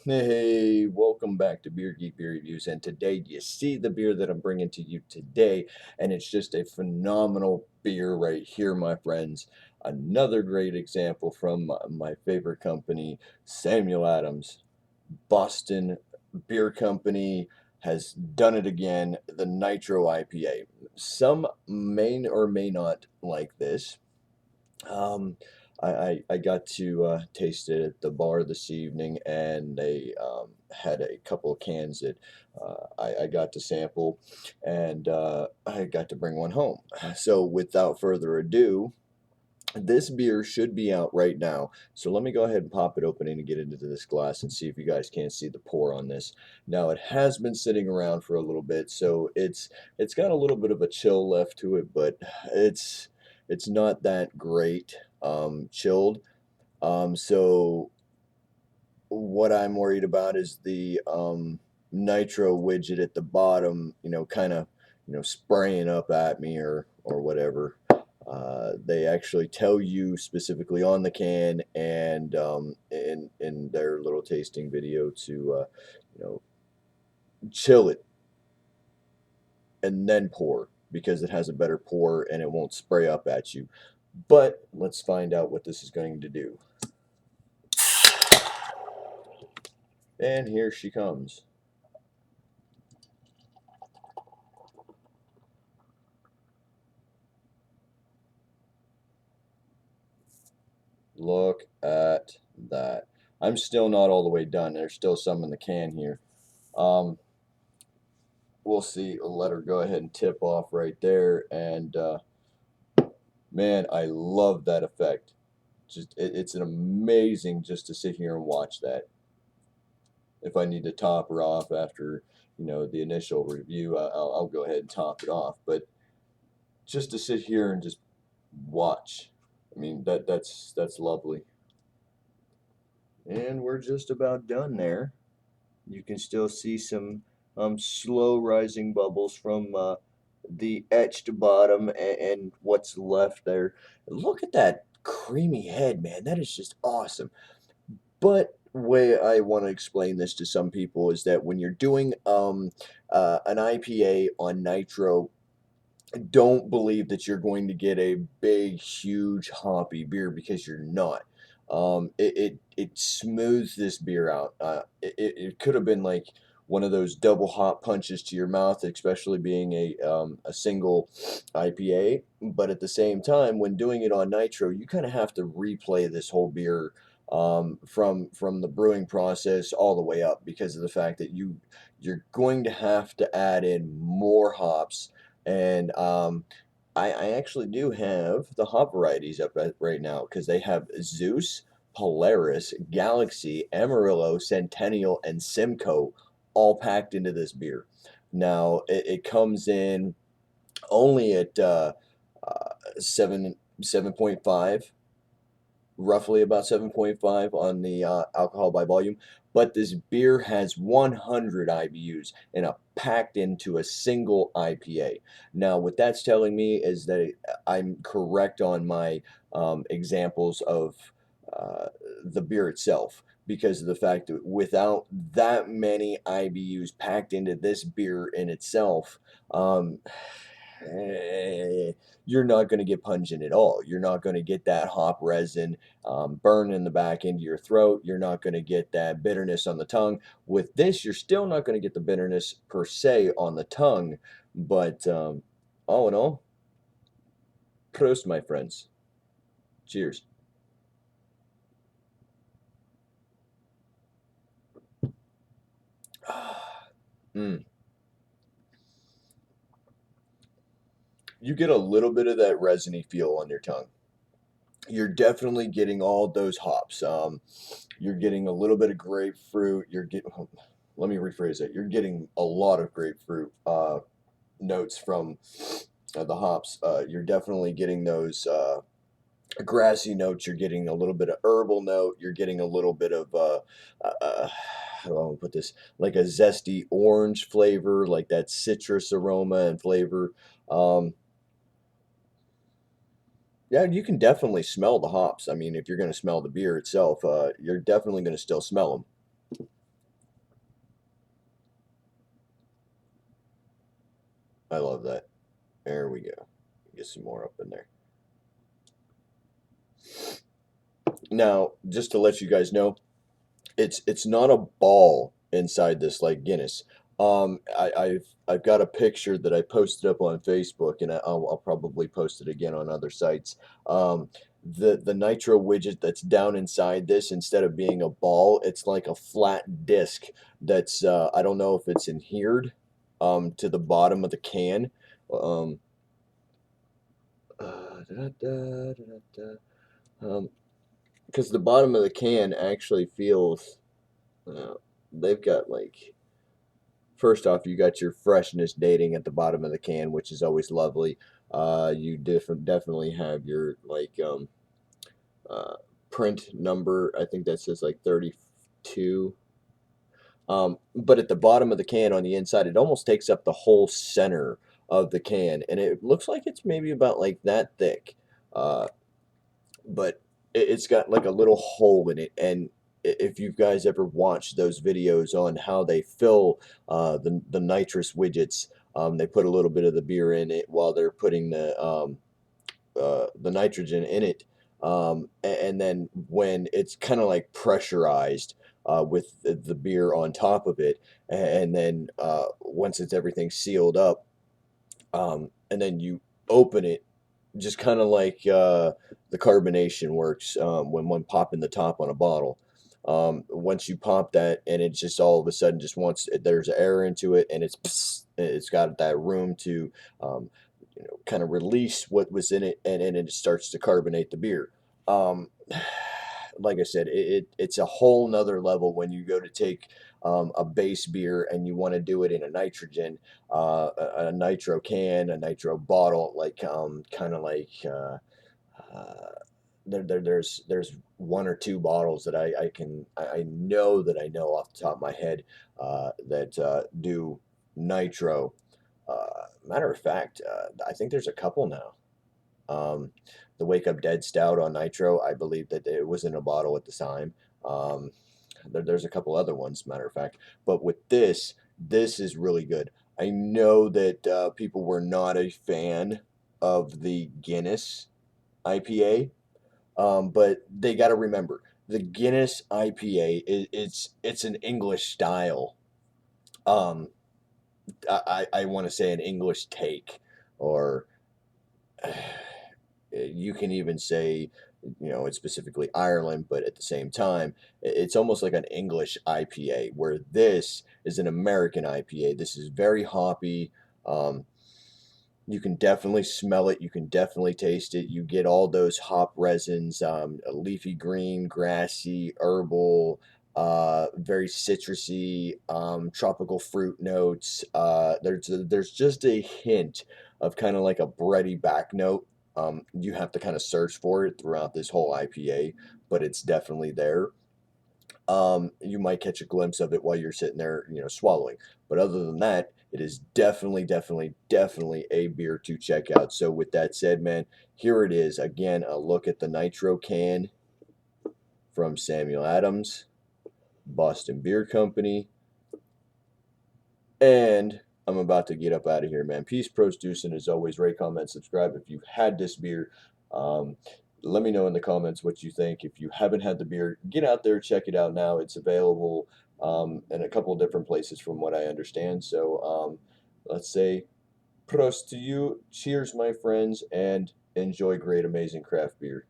Hey, welcome back to Beer Geek Beer Reviews. And today, you see the beer that I'm bringing to you today, and it's just a phenomenal beer right here, my friends. Another great example from my favorite company, Samuel Adams. Boston Beer Company has done it again, the Nitro IPA. Some may or may not like this. Um, I got to taste it at the bar this evening, and they had a couple of cans that I got to sample, and I got to bring one home. So, without further ado, this beer should be out right now. So, let me go ahead and pop it open and get into this glass and see if you guys can see the pour on this. Now, it has been sitting around for a little bit, so it's got a little bit of a chill left to it, but it's not that great chilled. So what I'm worried about is the nitro widget at the bottom, kind of, spraying up at me or whatever. They actually tell you specifically on the can and in their little tasting video to you know chill it and then pour because it has a better pour and it won't spray up at you. But let's find out what this is going to do. And here she comes. Look at that. I'm still not all the way done. There's still some in the can here. Um, we'll see. I'll let her go ahead and tip off right there. And man, I love that effect. It's an amazing just to sit here and watch that. If I need to top her off after the initial review, I'll go ahead and top it off. But just to sit here and just watch, I mean that's lovely. And we're just about done there. You can still see some slow rising bubbles from the etched bottom and what's left there. Look at that creamy head, man. That is just awesome. But way I want to explain this to some people is that when you're doing an IPA on nitro, don't believe that you're going to get a big, huge hoppy beer because you're not. It smooths this beer out. It could have been like one of those double hop punches to your mouth, especially being a single IPA. But at the same time, when doing it on nitro, you kind of have to replay this whole beer from the brewing process all the way up because of the fact that you're going to have to add in more hops and I actually do have the hop varieties up right now because they have Zeus, Polaris, Galaxy, Amarillo, Centennial, and Simcoe all packed into this beer. Now it comes in only at 7.5, roughly about 7.5 on the alcohol by volume. But this beer has 100 IBUs and packed into a single IPA. Now, what that's telling me is that I'm correct on my examples of uh, the beer itself because of the fact that without that many IBUs packed into this beer in itself, um, you're not going to get pungent at all. You're not going to get that hop resin burn in the back into your throat. You're not going to get that bitterness on the tongue. With this, you're still not going to get the bitterness per se on the tongue. But all in all, Prost, my friends. Cheers. Mm. You get a little bit of that resiny feel on your tongue. You're definitely getting all those hops. You're getting a little bit of grapefruit. You're getting, let me rephrase that. You're getting a lot of grapefruit notes from the hops. You're definitely getting those grassy notes. You're getting a little bit of herbal note. You're getting a little bit of how do I want to put this? Like a zesty orange flavor, like that citrus aroma and flavor. Um, Yeah, you can definitely smell the hops. I mean, if you're going to smell the beer itself, you're definitely going to still smell them. I love that. There we go. Get some more up in there. Now, just to let you guys know, it's not a ball inside this like Guinness. I've got a picture that I posted up on Facebook, and I'll probably post it again on other sites. The nitro widget that's down inside this, instead of being a ball, it's like a flat disc that's I don't know if it's adhered to the bottom of the can. Um, da, da, da, da, because the bottom of the can actually feels. Uh, they've got like, first off, you got your freshness dating at the bottom of the can, which is always lovely. You definitely have your like uh, print number. I think that says like 32. But at the bottom of the can on the inside, it almost takes up the whole center of the can, and it looks like it's maybe about like that thick. Uh, but it's got like a little hole in it. And if you guys ever watched those videos on how they fill the nitrous widgets, they put a little bit of the beer in it while they're putting the nitrogen in it. And then when it's kind of like pressurized with the beer on top of it, and then once it's everything sealed up, and then you open it, just kind of like the carbonation works when one popping the top on a bottle. Once you pop that, and it just all of a sudden just wants, there's air into it, and it's got that room to kind of release what was in it, and it starts to carbonate the beer. Um, like I said, it's a whole nother level when you go to take a base beer and you want to do it in a nitrogen, a nitro can, a nitro bottle, like kind of like uh, there's one or two bottles that I know that I know off the top of my head that do nitro. Matter of fact, I think there's a couple now. Um, the Wake Up Dead Stout on Nitro, I believe that it was in a bottle at the time. Um, there's a couple other ones, matter of fact. But with this is really good. I know that people were not a fan of the Guinness IPA, but they got to remember the Guinness IPA it's an English style. Um, I want to say an English take, or you can even say, it's specifically Ireland, but at the same time, it's almost like an English IPA, where this is an American IPA. This is very hoppy. Um, you can definitely smell it. You can definitely taste it. You get all those hop resins, leafy green, grassy, herbal, very citrusy, tropical fruit notes. There's just a hint of kind of like a bready back note. You have to kind of search for it throughout this whole IPA, but it's definitely there. You might catch a glimpse of it while you're sitting there, swallowing. But other than that, it is definitely, definitely, definitely a beer to check out. So with that said, man, here it is. Again, a look at the Nitro can from Samuel Adams, Boston Beer Company. And I'm about to get up out of here, man. Peace, produce, and as always, rate, comment, subscribe if you've had this beer. Um, let me know in the comments what you think. If you haven't had the beer, get out there, check it out now. It's available in a couple of different places from what I understand. So let's say prost to you. Cheers, my friends, and enjoy great, amazing craft beer.